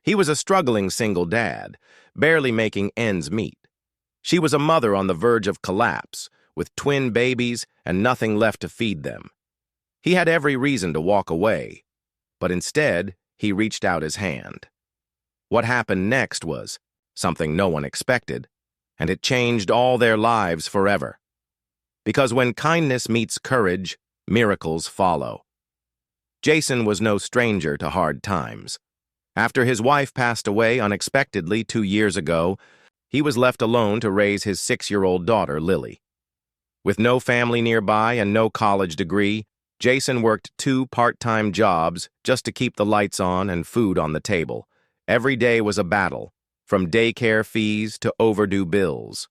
He was a struggling single dad, barely making ends meet. She was a mother on the verge of collapse, with twin babies and nothing left to feed them. He had every reason to walk away, but instead, he reached out his hand. What happened next was something no one expected, and it changed all their lives forever. Because when kindness meets courage, miracles follow. Jason was no stranger to hard times. After his wife passed away unexpectedly 2 years ago, he was left alone to raise his 6-year-old daughter, Lily. With no family nearby and no college degree, Jason worked 2 part-time jobs just to keep the lights on and food on the table. Every day was a battle, from daycare fees to overdue bills.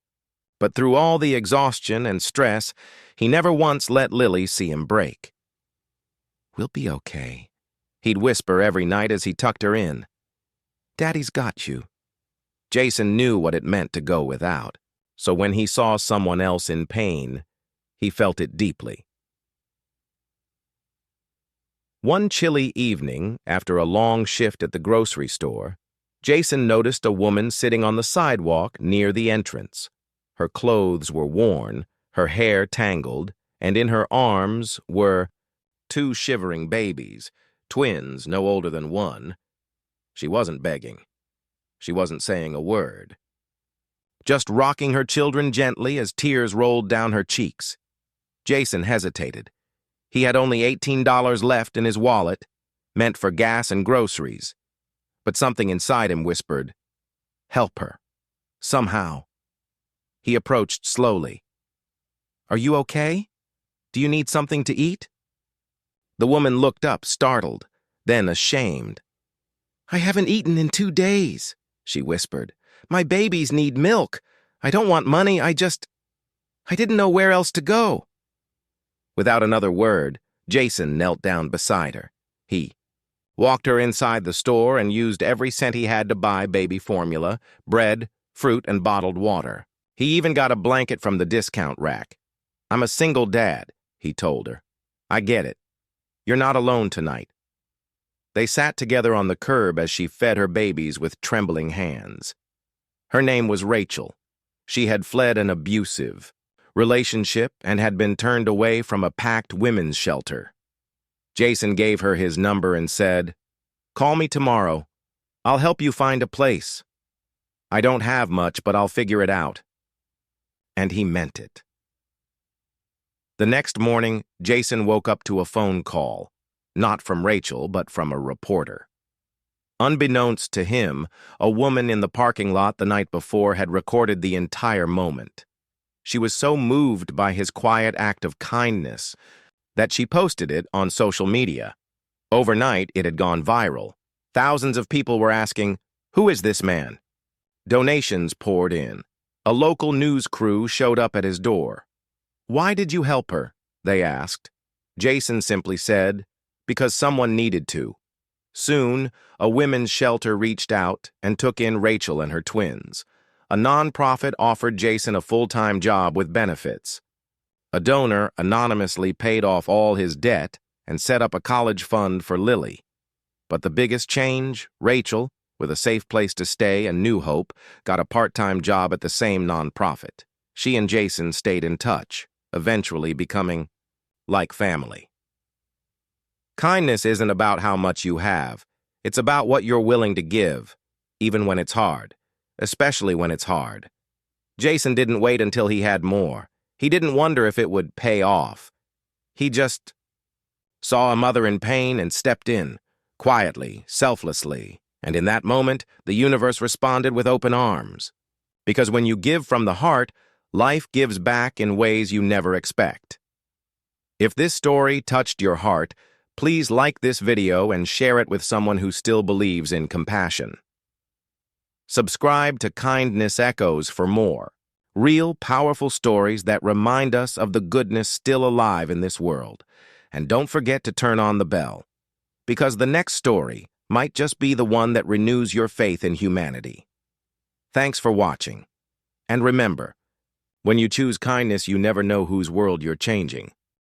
But through all the exhaustion and stress, he never once let Lily see him break. "We'll be okay," he'd whisper every night as he tucked her in. "Daddy's got you." Jason knew what it meant to go without, so when he saw someone else in pain, he felt it deeply. One chilly evening, after a long shift at the grocery store, Jason noticed a woman sitting on the sidewalk near the entrance. Her clothes were worn, her hair tangled, and in her arms were 2 shivering babies, twins no older than 1. She wasn't begging. She wasn't saying a word. Just rocking her children gently as tears rolled down her cheeks. Jason hesitated. He had only $18 left in his wallet, meant for gas and groceries. But something inside him whispered, "Help her. Somehow." He approached slowly. "Are you okay? Do you need something to eat?" The woman looked up, startled, then ashamed. "I haven't eaten in 2 days," she whispered. "My babies need milk. I don't want money, I didn't know where else to go." Without another word, Jason knelt down beside her. He walked her inside the store and used every cent he had to buy baby formula, bread, fruit, and bottled water. He even got a blanket from the discount rack. "I'm a single dad," he told her. "I get it. You're not alone tonight." They sat together on the curb as she fed her babies with trembling hands. Her name was Rachel. She had fled an abusive relationship and had been turned away from a packed women's shelter. Jason gave her his number and said, "Call me tomorrow. I'll help you find a place. I don't have much, but I'll figure it out." And he meant it. The next morning, Jason woke up to a phone call. Not from Rachel, but from a reporter. Unbeknownst to him, a woman in the parking lot the night before had recorded the entire moment. She was so moved by his quiet act of kindness that she posted it on social media. Overnight, it had gone viral. Thousands of people were asking, "Who is this man?" Donations poured in. A local news crew showed up at his door. "Why did you help her?" they asked. Jason simply said, "Because someone needed to." Soon, a women's shelter reached out and took in Rachel and her twins. A nonprofit offered Jason a full-time job with benefits. A donor anonymously paid off all his debt and set up a college fund for Lily. But the biggest change, Rachel, with a safe place to stay and new hope, got a part-time job at the same nonprofit. She and Jason stayed in touch, eventually becoming like family. Kindness isn't about how much you have. It's about what you're willing to give, even when it's hard, especially when it's hard. Jason didn't wait until he had more. He didn't wonder if it would pay off. He just saw a mother in pain and stepped in, quietly, selflessly, and in that moment, the universe responded with open arms. Because when you give from the heart, life gives back in ways you never expect. If this story touched your heart, please like this video and share it with someone who still believes in compassion. Subscribe to Kindness Echoes for more real, powerful stories that remind us of the goodness still alive in this world. And don't forget to turn on the bell, because the next story might just be the one that renews your faith in humanity. Thanks for watching. And remember, when you choose kindness, you never know whose world you're changing.